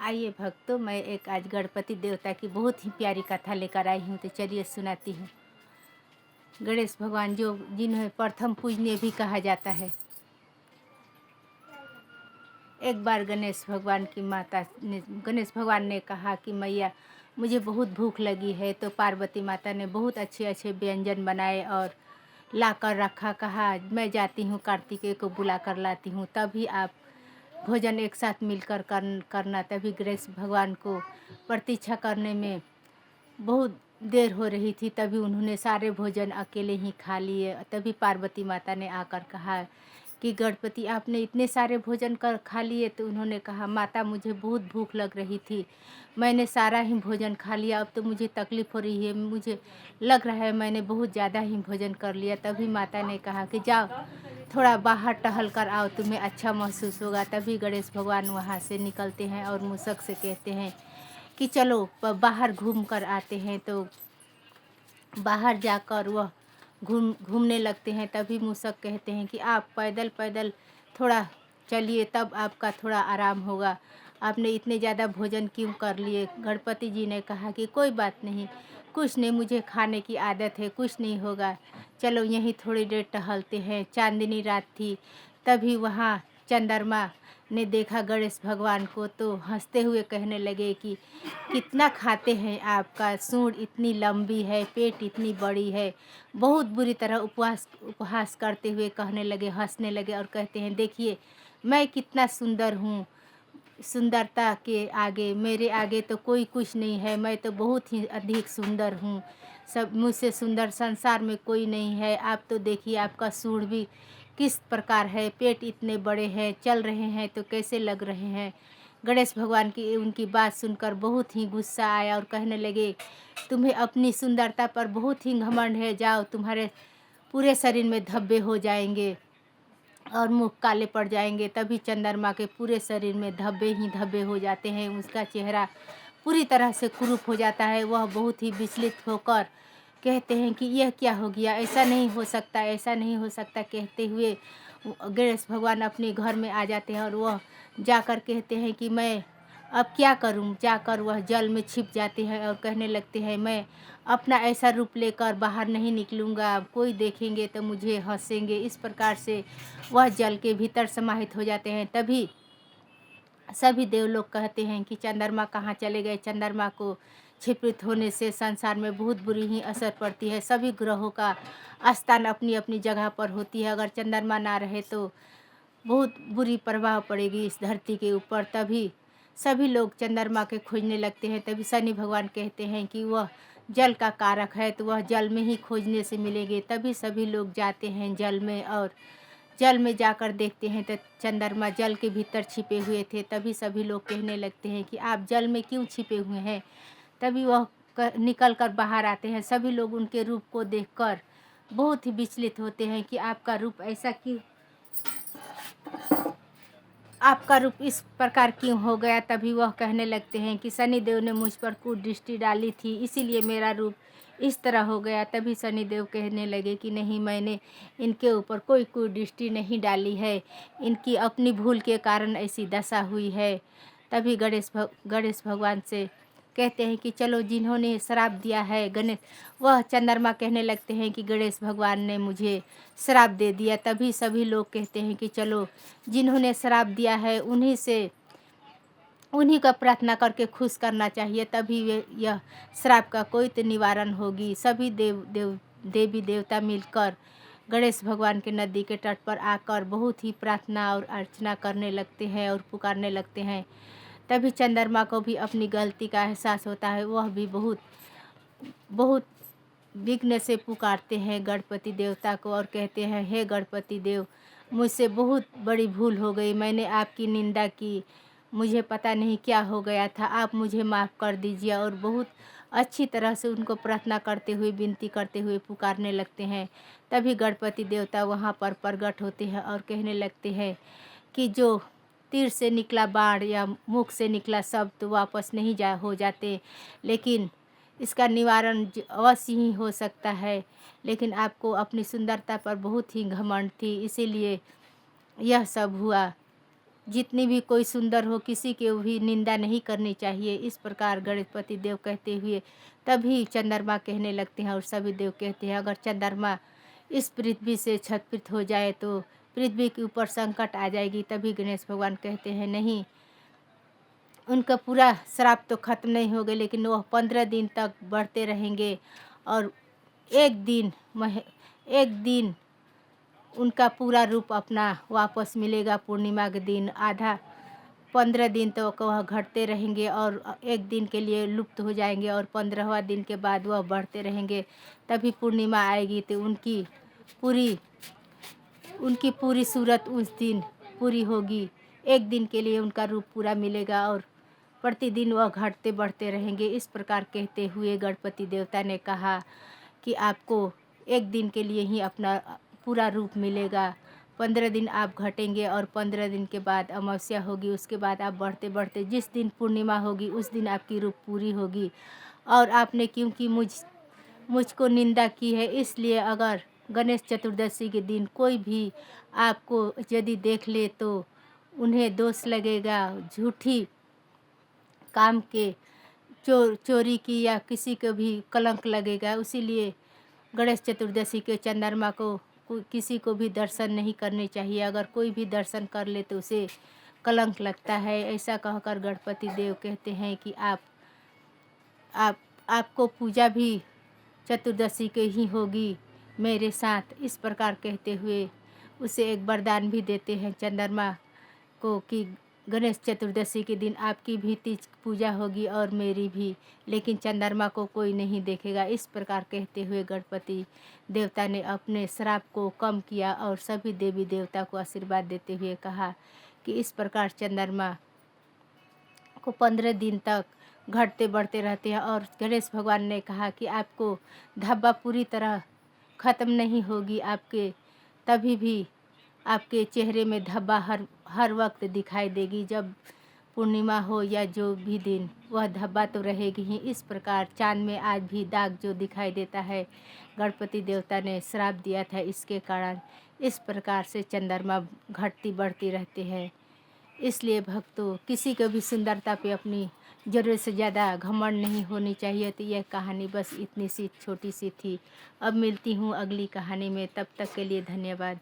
आइए भक्तों, मैं एक आज गणपति देवता की बहुत ही प्यारी कथा लेकर आई हूँ, तो चलिए सुनाती हूँ। गणेश भगवान जो जिन्हें प्रथम पूजनीय भी कहा जाता है। एक बार गणेश भगवान ने कहा कि मैया मुझे बहुत भूख लगी है। तो पार्वती माता ने बहुत अच्छे अच्छे व्यंजन बनाए और ला कर रखा। कहा मैं जाती हूँ, कार्तिकेय को बुला कर लाती हूँ, तभी आप भोजन एक साथ मिलकर करना। तभी गणेश भगवान को प्रतीक्षा करने में बहुत देर हो रही थी, तभी उन्होंने सारे भोजन अकेले ही खा लिए। तभी पार्वती माता ने आकर कहा कि गणपति आपने इतने सारे भोजन कर खा लिए। तो उन्होंने कहा माता मुझे बहुत भूख लग रही थी, मैंने सारा ही भोजन खा लिया, अब तो मुझे तकलीफ़ हो रही है, मुझे लग रहा है मैंने बहुत ज़्यादा ही भोजन कर लिया। तभी माता ने कहा कि जाओ थोड़ा बाहर टहल कर आओ, तुम्हें अच्छा महसूस होगा। तभी गणेश भगवान वहाँ से निकलते हैं और मूषक से कहते हैं कि चलो बाहर घूम कर आते हैं। तो बाहर जाकर वह घूमने लगते हैं। तभी मूषक कहते हैं कि आप पैदल पैदल थोड़ा चलिए, तब आपका थोड़ा आराम होगा, आपने इतने ज़्यादा भोजन क्यों कर लिए। गणपति जी ने कहा कि कोई बात नहीं, कुछ नहीं, मुझे खाने की आदत है, कुछ नहीं होगा, चलो यहीं थोड़ी देर टहलते हैं। चांदनी रात थी। तभी वहाँ चंद्रमा ने देखा गणेश भगवान को, तो हंसते हुए कहने लगे कि कितना खाते हैं, आपका सूंड इतनी लंबी है, पेट इतनी बड़ी है। बहुत बुरी तरह उपहास करते हुए कहने लगे, हंसने लगे और कहते हैं देखिए मैं कितना सुंदर हूँ, सुंदरता के आगे मेरे आगे तो कोई कुछ नहीं है, मैं तो बहुत ही अधिक सुंदर हूँ, सब मुझसे सुंदर संसार में कोई नहीं है। आप तो देखिए आपका सूंड भी किस प्रकार है, पेट इतने बड़े हैं, चल रहे हैं तो कैसे लग रहे हैं। गणेश भगवान की उनकी बात सुनकर बहुत ही गुस्सा आया और कहने लगे तुम्हें अपनी सुंदरता पर बहुत ही घमंड है, जाओ तुम्हारे पूरे शरीर में धब्बे हो जाएंगे और मुख काले पड़ जाएंगे। तभी चंद्रमा के पूरे शरीर में धब्बे ही धब्बे हो जाते हैं, उसका चेहरा पूरी तरह से कुरूप हो जाता है। वह बहुत ही विचलित होकर कहते हैं कि यह क्या हो गया, ऐसा नहीं हो सकता, ऐसा नहीं हो सकता। कहते हुए गणेश भगवान अपने घर में आ जाते हैं और वह जाकर कहते हैं कि मैं अब क्या करूं। जाकर वह जल में छिप जाते हैं और कहने लगते हैं मैं अपना ऐसा रूप लेकर बाहर नहीं निकलूंगा, कोई देखेंगे तो मुझे हंसेंगे। इस प्रकार से वह जल के भीतर समाहित हो जाते हैं। तभी सभी देवलोग कहते हैं कि चंद्रमा कहाँ चले गए। चंद्रमा को क्षिप्रित होने से संसार में बहुत बुरी ही असर पड़ती है। सभी ग्रहों का स्थान अपनी अपनी जगह पर होती है, अगर चंद्रमा ना रहे तो बहुत बुरी प्रभाव पड़ेगी इस धरती के ऊपर। तभी सभी लोग चंद्रमा के खोजने लगते हैं। तभी शनि भगवान कहते हैं कि वह जल का कारक है, तो वह जल में ही खोजने से मिलेंगे। तभी सभी लोग जाते हैं जल में और जल में जाकर देखते हैं तो चंद्रमा जल के भीतर छिपे हुए थे। तभी सभी लोग कहने लगते हैं कि आप जल में क्यों छिपे हुए हैं। तभी वह निकल कर बाहर आते हैं। सभी लोग उनके रूप को देखकर बहुत ही विचलित होते हैं कि आपका रूप ऐसा क्यों, आपका रूप इस प्रकार क्यों हो गया। तभी वह कहने लगते हैं कि शनिदेव ने मुझ पर कुदृष्टि डाली थी, इसीलिए मेरा रूप इस तरह हो गया। तभी शनिदेव कहने लगे कि नहीं, मैंने इनके ऊपर कोई कुदृष्टि नहीं डाली है, इनकी अपनी भूल के कारण ऐसी दशा हुई है। तभी गणेश भगवान से कहते हैं कि चलो जिन्होंने श्राप दिया है गणेश, वह चंद्रमा कहने लगते हैं कि गणेश भगवान ने मुझे श्राप दे दिया। तभी सभी लोग कहते हैं कि चलो जिन्होंने श्राप दिया है उन्हीं का प्रार्थना करके खुश करना चाहिए, तभी वे यह श्राप का कोई तो निवारण होगी। सभी देवी देवता मिलकर गणेश भगवान के नदी के तट पर आकर बहुत ही प्रार्थना और अर्चना करने लगते हैं और पुकारने लगते हैं। तभी चंद्रमा को भी अपनी गलती का एहसास होता है, वह भी बहुत बहुत विघ्न से पुकारते हैं गणपति देवता को और कहते हैं हे गणपति देव, मुझसे बहुत बड़ी भूल हो गई, मैंने आपकी निंदा की, मुझे पता नहीं क्या हो गया था, आप मुझे माफ़ कर दीजिए। और बहुत अच्छी तरह से उनको प्रार्थना करते हुए, विनती करते हुए पुकारने लगते हैं। तभी गणपति देवता वहाँ पर प्रकट होते हैं और कहने लगते हैं कि जो तीर से निकला बाण या मुख से निकला शब्द तो वापस नहीं हो जाते, लेकिन इसका निवारण अवश्य ही हो सकता है। लेकिन आपको अपनी सुंदरता पर बहुत ही घमंड थी, इसीलिए यह सब हुआ। जितनी भी कोई सुंदर हो किसी की भी निंदा नहीं करनी चाहिए। इस प्रकार गणपति देव कहते हुए तभी चंद्रमा कहने लगते हैं और सभी देव कहते हैं अगर चंद्रमा इस पृथ्वी से छतपृत हो जाए तो पृथ्वी के ऊपर संकट आ जाएगी। तभी गणेश भगवान कहते हैं नहीं, उनका पूरा श्राप तो ख़त्म नहीं होगा लेकिन वह 15 दिन तक बढ़ते रहेंगे और एक दिन उनका पूरा रूप अपना वापस मिलेगा। पूर्णिमा के दिन आधा 15 दिन तो वह घटते रहेंगे और एक दिन के लिए लुप्त हो जाएंगे और 15वां दिन के बाद वह बढ़ते रहेंगे। तभी पूर्णिमा आएगी तो उनकी पूरी सूरत उस दिन पूरी होगी। एक दिन के लिए उनका रूप पूरा मिलेगा और प्रतिदिन वह घटते बढ़ते रहेंगे। इस प्रकार कहते हुए गणपति देवता ने कहा कि आपको एक दिन के लिए ही अपना पूरा रूप मिलेगा। 15 दिन आप घटेंगे और 15 दिन के बाद अमावस्या होगी। उसके बाद आप बढ़ते बढ़ते जिस दिन पूर्णिमा होगी उस दिन आपकी रूप पूरी होगी। और आपने क्योंकि मुझको निंदा की है, इसलिए अगर गणेश चतुर्दशी के दिन कोई भी आपको यदि देख ले तो उन्हें दोष लगेगा, झूठी काम के चोरी की या किसी को भी कलंक लगेगा। इसीलिए गणेश चतुर्दशी के चंद्रमा को किसी को भी दर्शन नहीं करने चाहिए। अगर कोई भी दर्शन कर ले तो उसे कलंक लगता है। ऐसा कहकर गणपति देव कहते हैं कि आपको पूजा भी चतुर्दशी के ही होगी मेरे साथ। इस प्रकार कहते हुए उसे एक वरदान भी देते हैं चंद्रमा को कि गणेश चतुर्दशी के दिन आपकी भी तीज पूजा होगी और मेरी भी, लेकिन चंद्रमा को कोई नहीं देखेगा। इस प्रकार कहते हुए गणपति देवता ने अपने श्राप को कम किया और सभी देवी देवता को आशीर्वाद देते हुए कहा कि इस प्रकार चंद्रमा को 15 दिन तक घटते बढ़ते रहते हैं। और गणेश भगवान ने कहा कि आपको धब्बा पूरी तरह ख़त्म नहीं होगी आपके, तभी भी आपके चेहरे में धब्बा हर वक्त दिखाई देगी। जब पूर्णिमा हो या जो भी दिन, वह धब्बा तो रहेगी ही। इस प्रकार चाँद में आज भी दाग जो दिखाई देता है, गणपति देवता ने श्राप दिया था, इसके कारण इस प्रकार से चंद्रमा घटती बढ़ती रहते हैं। इसलिए भक्तों, किसी को भी सुंदरता पे अपनी ज़रूरत से ज़्यादा घमंड नहीं होनी चाहिए। तो यह कहानी बस इतनी सी छोटी सी थी। अब मिलती हूँ अगली कहानी में, तब तक के लिए धन्यवाद।